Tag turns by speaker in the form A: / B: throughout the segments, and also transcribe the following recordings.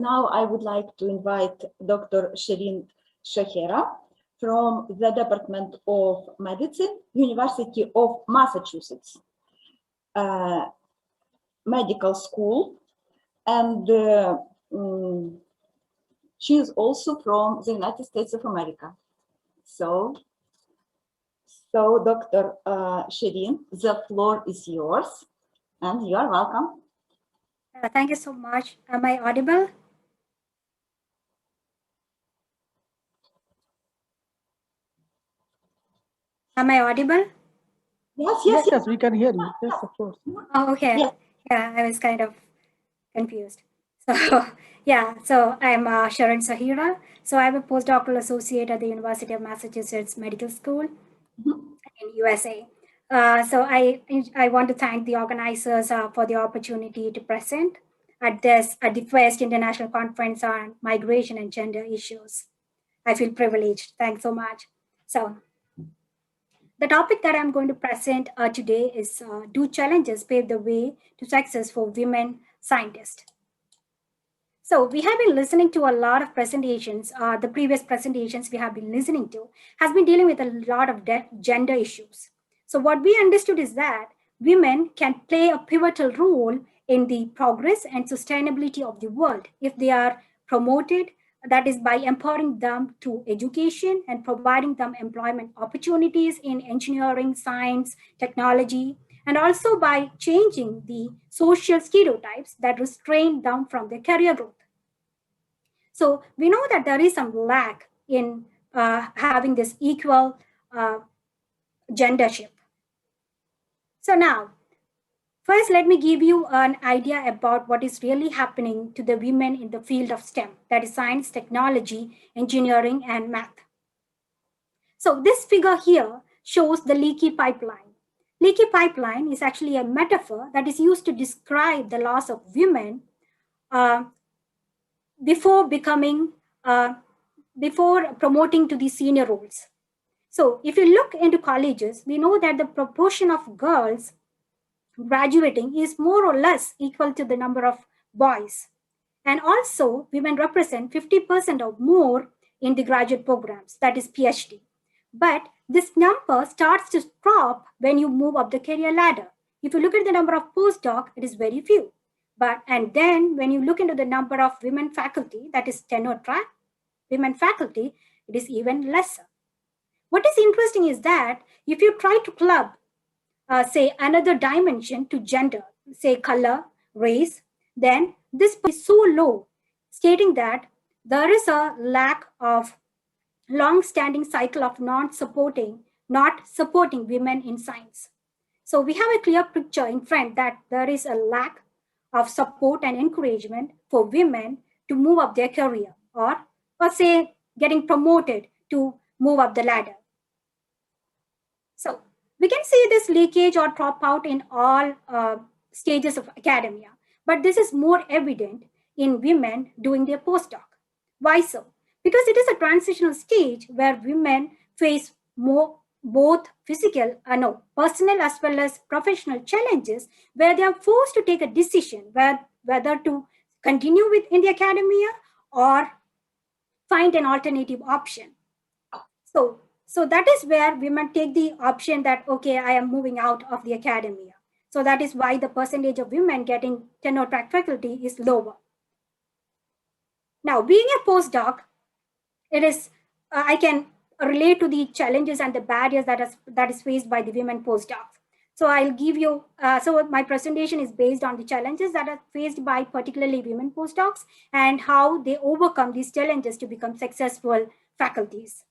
A: Now I would like to invite Dr. Shirin Shahera from the Department of Medicine, University of Massachusetts Medical School, and she is also from the United States of America. So Dr. Shirin, the floor is yours, and you are welcome.
B: Thank you so much. Am I audible? Am I audible?
C: Yes, we can hear you. Yes, of course.
B: Oh, okay.
A: Yes.
B: Yeah, I was kind of confused. So, yeah, so I'm Sharon Sahira. So I'm a postdoctoral associate at the University of Massachusetts Medical School in USA. So I want to thank the organizers for the opportunity to present at the first International Conference on Migration and Gender Issues. I feel privileged. Thanks so much. So the topic that I'm going to present today is do challenges pave the way to success for women scientists? So we have been listening to a lot of presentations. The previous presentations we have been listening to has been dealing with a lot of gender issues. So what we understood is that women can play a pivotal role in the progress and sustainability of the world if they are promoted, that is by empowering them through education and providing them employment opportunities in engineering, science, technology, and also by changing the social stereotypes that restrain them from their career growth. So we know that there is some lack in having this equal gendership. So now, first, let me give you an idea about what is really happening to the women in the field of STEM, that is science, technology, engineering, and math. So this figure here shows the leaky pipeline. Leaky pipeline is actually a metaphor that is used to describe the loss of women uh, before becoming, before promoting to the senior roles. So if you look into colleges, we know that the proportion of girls graduating is more or less equal to the number of boys. And also, women represent 50% or more in the graduate programs, that is PhD. But this number starts to drop when you move up the career ladder. If you look at the number of postdoc, it is very few. And then when you look into the number of women faculty, that is tenure track, women faculty, it is even lesser. What is interesting is that if you try to club, say, another dimension to gender, say color, race, then this is so low, stating that there is a lack of long-standing cycle of not supporting women in science. So we have a clear picture in front that there is a lack of support and encouragement for women to move up their career or say getting promoted to move up the ladder. So we can see this leakage or dropout in all stages of academia, but this is more evident in women doing their postdoc. Why so? Because it is a transitional stage where women face more both personal as well as professional challenges, where they are forced to take a decision whether to continue with in the academia or find an alternative option. So that is where women take the option that, okay, I am moving out of the academia. So that is why the percentage of women getting tenure track faculty is lower. Now, being a postdoc, it is, I can relate to the challenges and the barriers that is faced by the women postdocs. So I'll give you, so my presentation is based on the challenges that are faced by particularly women postdocs and how they overcome these challenges to become successful faculties.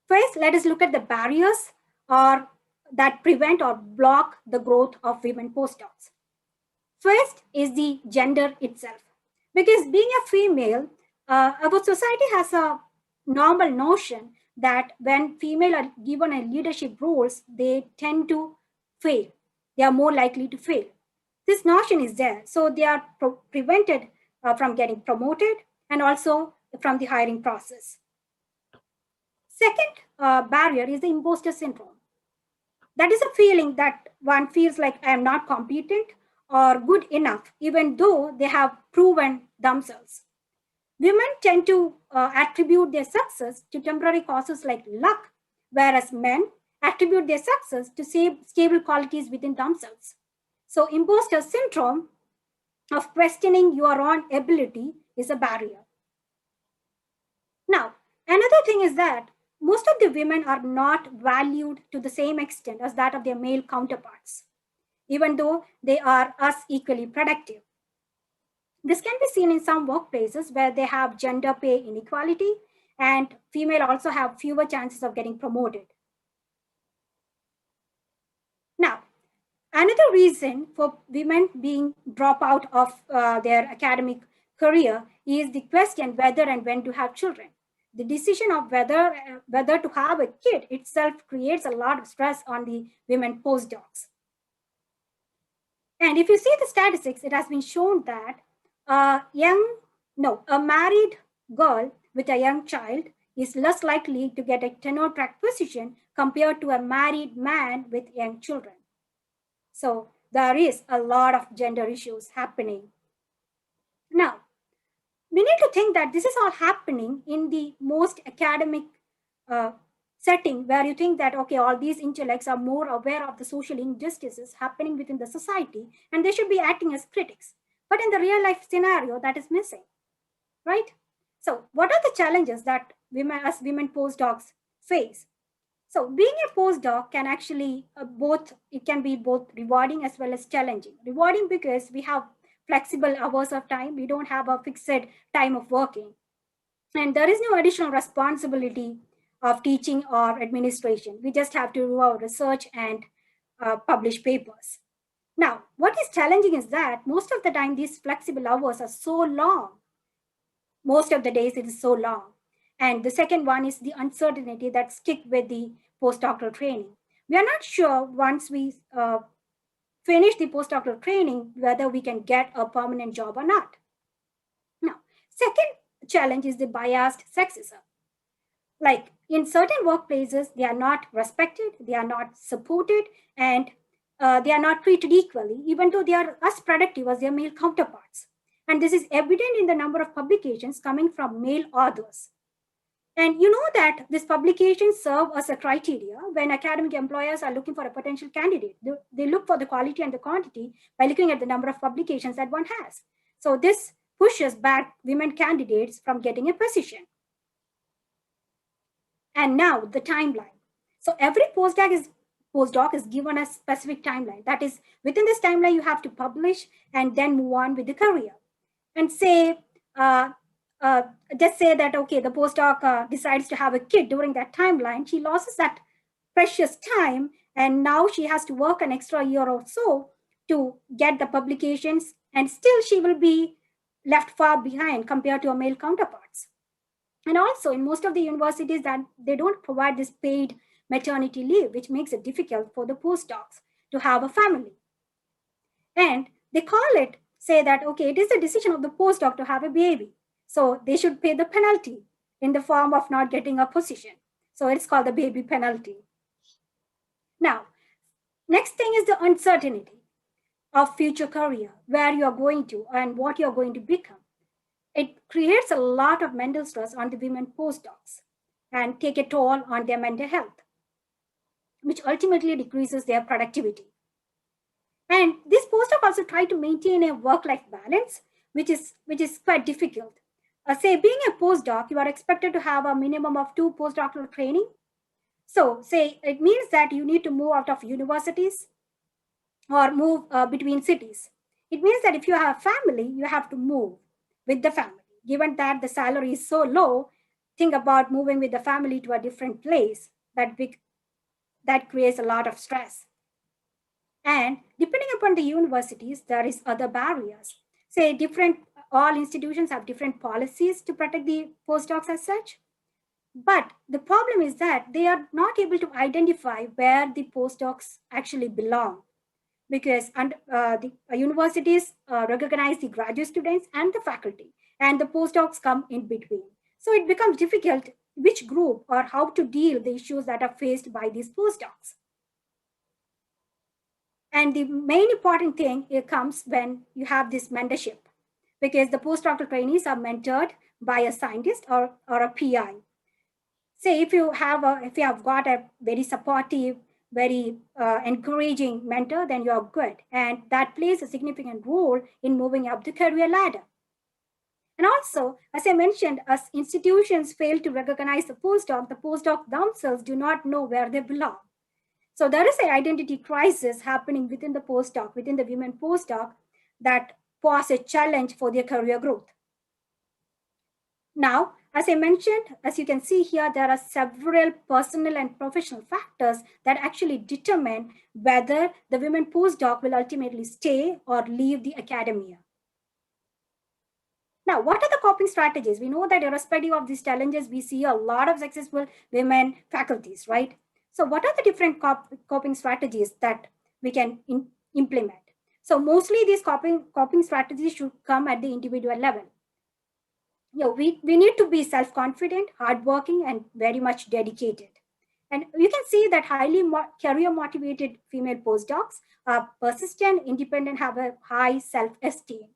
B: First, let us look at the barriers that prevent or block the growth of women postdocs. First is the gender itself. Because being a female, our society has a normal notion that when female are given a leadership roles, they tend to fail. They are more likely to fail. This notion is there. So they are prevented from getting promoted and also from the hiring process. Second barrier is the imposter syndrome. That is a feeling that one feels like I am not competent or good enough, even though they have proven themselves. Women tend to attribute their success to temporary causes like luck, whereas men attribute their success to stable qualities within themselves. So, imposter syndrome of questioning your own ability is a barrier. Now, another thing is that most of the women are not valued to the same extent as that of their male counterparts, even though they are as equally productive. This can be seen in some workplaces where they have gender pay inequality and female also have fewer chances of getting promoted. Now, another reason for women being drop out of their academic career is the question whether and when to have children. The decision of whether to have a kid itself creates a lot of stress on the women postdocs. And if you see the statistics, it has been shown that a married girl with a young child is less likely to get a tenure track position compared to a married man with young children. So there is a lot of gender issues happening. Now, we need to think that this is all happening in the most academic setting where you think that, okay, all these intellects are more aware of the social injustices happening within the society and they should be acting as critics. But in the real life scenario, that is missing, right? So what are the challenges that women postdocs face? So being a postdoc can actually it can be both rewarding as well as challenging. Rewarding because we have flexible hours of time. We don't have a fixed time of working. And there is no additional responsibility of teaching or administration. We just have to do our research and publish papers. Now, what is challenging is that most of the time these flexible hours are so long. Most of the days it is so long. And the second one is the uncertainty that stick with the postdoctoral training. We are not sure once we finish the postdoctoral training whether we can get a permanent job or not. Now, second challenge is the biased sexism. Like in certain workplaces, they are not respected, they are not supported, and they are not treated equally, even though they are as productive as their male counterparts. And this is evident in the number of publications coming from male authors. And you know that these publications serve as a criteria when academic employers are looking for a potential candidate. They look for the quality and the quantity by looking at the number of publications that one has. So this pushes back women candidates from getting a position. And now the timeline. So every postdoc is given a specific timeline. That is, within this timeline, you have to publish and then move on with the career. And say, just say that, okay, the postdoc decides to have a kid during that timeline. She loses that precious time. And now she has to work an extra year or so to get the publications. And still she will be left far behind compared to her male counterparts. And also in most of the universities that they don't provide this paid maternity leave, which makes it difficult for the postdocs to have a family. And they say that, okay, it is the decision of the postdoc to have a baby. So they should pay the penalty in the form of not getting a position. So it's called the baby penalty. Now, next thing is the uncertainty of future career, where you're going to and what you're going to become. It creates a lot of mental stress on the women postdocs and take a toll on their mental health, which ultimately decreases their productivity. And this postdoc also try to maintain a work-life balance, which is quite difficult. Say being a postdoc, you are expected to have a minimum of 2 postdoctoral training. So say it means that you need to move out of universities or move between cities. It means that if you have a family, you have to move with the family. Given that the salary is so low, think about moving with the family to a different place. That creates a lot of stress. And depending upon the universities, there is other barriers. Say all institutions have different policies to protect the postdocs as such. But the problem is that they are not able to identify where the postdocs actually belong, because the universities recognize the graduate students and the faculty, and the postdocs come in between. So it becomes difficult which group or how to deal the issues that are faced by these postdocs. And the main important thing, it comes when you have this mentorship, because the postdoctoral trainees are mentored by a scientist or a PI. Say if you have got a very supportive, very encouraging mentor, then you are good, and that plays a significant role in moving up the career ladder. And also, as I mentioned, as institutions fail to recognize the postdoc themselves do not know where they belong. So there is an identity crisis happening within the postdoc, within the women postdoc, that pose a challenge for their career growth. Now, as I mentioned, as you can see here, there are several personal and professional factors that actually determine whether the women postdoc will ultimately stay or leave the academia. Now, what are the coping strategies? We know that irrespective of these challenges, we see a lot of successful women faculties, right? So what are the different coping strategies that we can implement? So mostly these coping strategies should come at the individual level. We need to be self-confident, hardworking, and very much dedicated. And you can see that highly career-motivated female postdocs are persistent, independent, have a high self-esteem.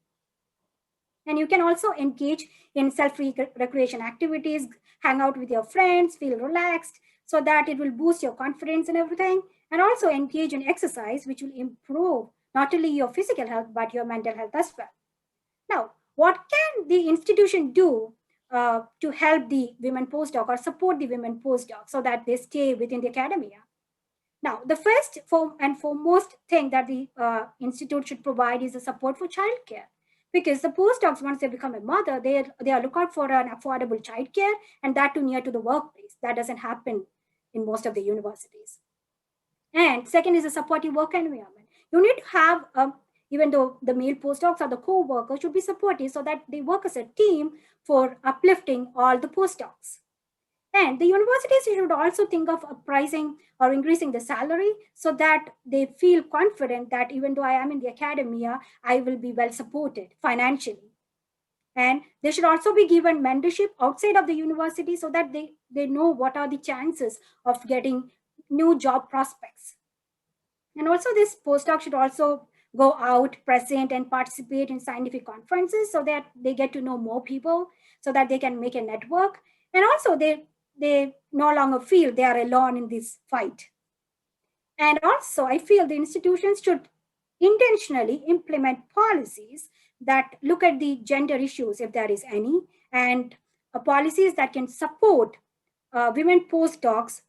B: And you can also engage in self-recreation activities, hang out with your friends, feel relaxed, so that it will boost your confidence and everything. And also engage in exercise, which will improve not only your physical health, but your mental health as well. Now, what can the institution do to help the women postdoc or support the women postdoc so that they stay within the academia? Now, the first and foremost thing that the institute should provide is the support for childcare. Because the postdocs, once they become a mother, they are looking for an affordable childcare, and that too near to the workplace. That doesn't happen in most of the universities. And second is a supportive work environment. You need to have, even though the male postdocs or the co-workers should be supportive so that they work as a team for uplifting all the postdocs. And the universities should also think of pricing or increasing the salary so that they feel confident that even though I am in the academia, I will be well supported financially. And they should also be given mentorship outside of the university so that they know what are the chances of getting new job prospects. And also this postdoc should also go out, present, and participate in scientific conferences so that they get to know more people, so that they can make a network. And also they no longer feel they are alone in this fight. And also I feel the institutions should intentionally implement policies that look at the gender issues, if there is any, and policies that can support women postdocs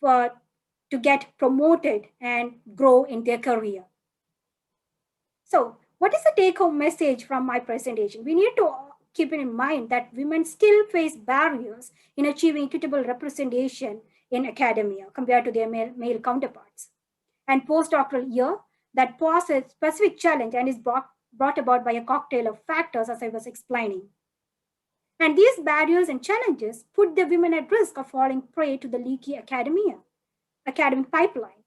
B: to get promoted and grow in their career. So what is the take-home message from my presentation? We need to keep in mind that women still face barriers in achieving equitable representation in academia compared to their male counterparts. And postdoctoral year that poses a specific challenge and is brought about by a cocktail of factors, as I was explaining. And these barriers and challenges put the women at risk of falling prey to the leaky academic pipeline.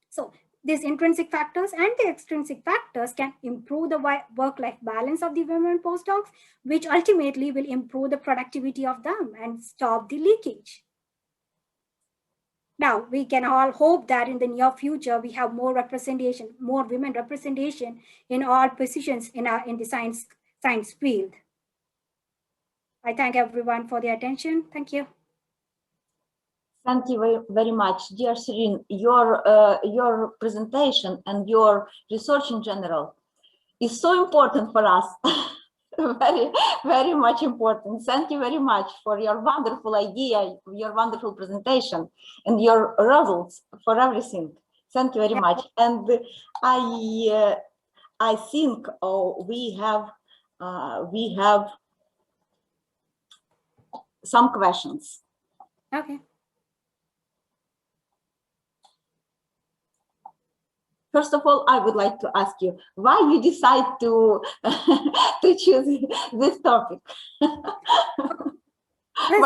B: So these intrinsic factors and the extrinsic factors can improve the work-life balance of the women postdocs, which ultimately will improve the productivity of them and stop the leakage. Now, we can all hope that in the near future, we have more representation, more women representation in all positions in the science field. I thank everyone for their attention. Thank you.
A: Thank you very, very much, dear Shirin. Your presentation and your research in general is so important for us. Very, very much important. Thank you very much for your wonderful idea, your wonderful presentation, and your results for everything. Thank you very much. And I think we have some questions.
B: Okay.
A: First of all, I would like to ask you why you decide to to choose this topic. I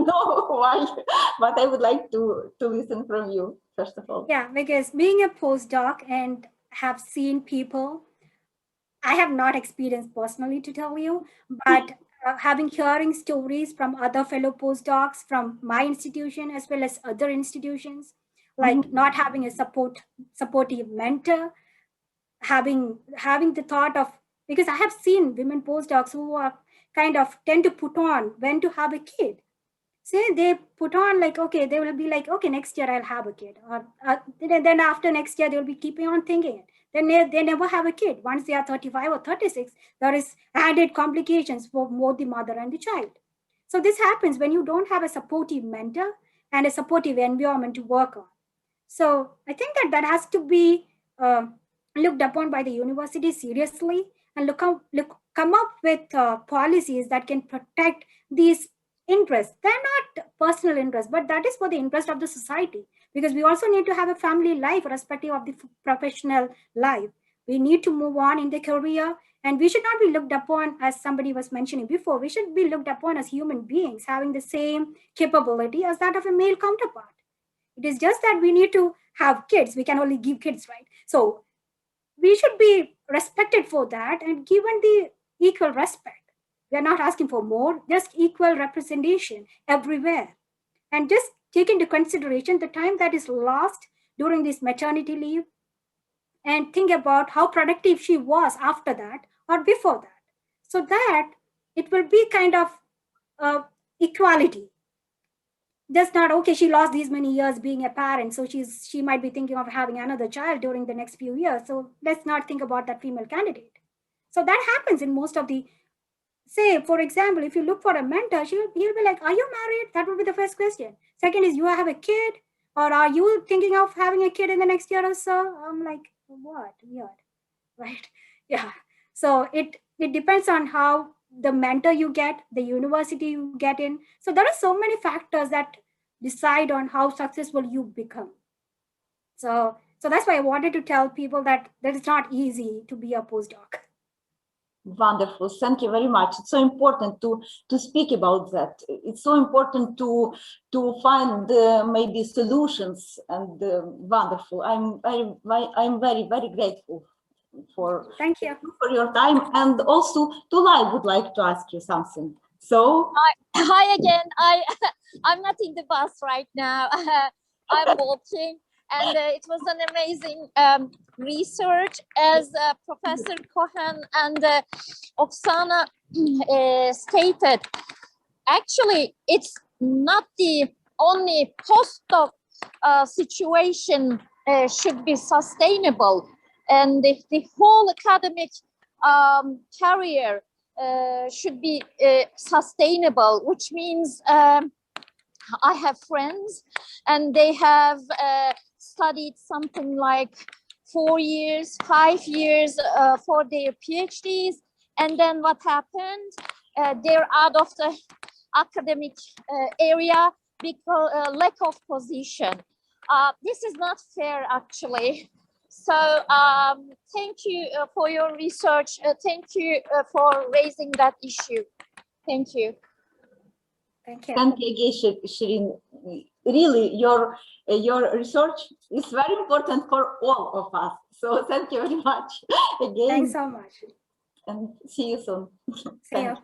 A: know why, but I would like to listen from you first of all.
B: Yeah, because being a postdoc and have seen people, I have not experienced personally to tell you, but hearing stories from other fellow postdocs from my institution as well as other institutions, like not having a supportive mentor, having the thought of, because I have seen women postdocs who are kind of tend to put on when to have a kid. Say they put on like, okay, they will be like, okay, next year I'll have a kid, or then after next year they'll be keeping on thinking it. Then they never have a kid. Once they are 35 or 36, there is added complications for both the mother and the child. So this happens when you don't have a supportive mentor and a supportive environment to work on. So I think that has to be looked upon by the university seriously, and come up with policies that can protect these interests. They're not personal interests, but that is for the interest of the society, because we also need to have a family life irrespective of the professional life. We need to move on in the career, and we should not be looked upon, as somebody was mentioning before, we should be looked upon as human beings having the same capability as that of a male counterpart. It is just that we need to have kids. We can only give kids, right? So we should be respected for that and given the equal respect. We are not asking for more, just equal representation everywhere. And just take into consideration the time that is lost during this maternity leave, and think about how productive she was after that or before that, so that it will be kind of equality. Just not, okay, she lost these many years being a parent, so she might be thinking of having another child during the next few years, so let's not think about that female candidate. So that happens in most of the, say for example, if you look for a mentor, he'll be like, are you married? That would be the first question. Second is, you have a kid, or are you thinking of having a kid in the next year or so? I'm like, what? Weird. Right? Yeah. So it depends on how the mentor you get, the university you get in. So there are so many factors that decide on how successful you become. So that's why I wanted to tell people that it's not easy to be a postdoc.
A: Wonderful. Thank you very much. It's so important to speak about that. It's so important to find maybe solutions, and wonderful. I'm very, very grateful for
B: Thank you
A: for your time. And also Tulay would like to ask you something. So
D: hi again. I'm not in the bus right now. I'm walking, and it was an amazing research, as Professor Cohen and Oksana stated. Actually, it's not the only postdoc situation should be sustainable, and the whole academic career should be sustainable, which means I have friends and they have studied something like 4 years, 5 years for their PhDs. And then what happened? They're out of the academic area because lack of position. This is not fair, actually. So thank you for your research. Thank you for raising that issue. Thank you.
B: Thank you.
A: Thank you again, Shirin. Really, your research is very important for all of us. So thank you very much again.
B: Thanks so much.
A: And see you soon.
B: See you.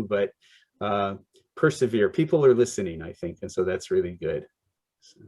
E: but persevere. People are listening, I think, and so that's really good. So.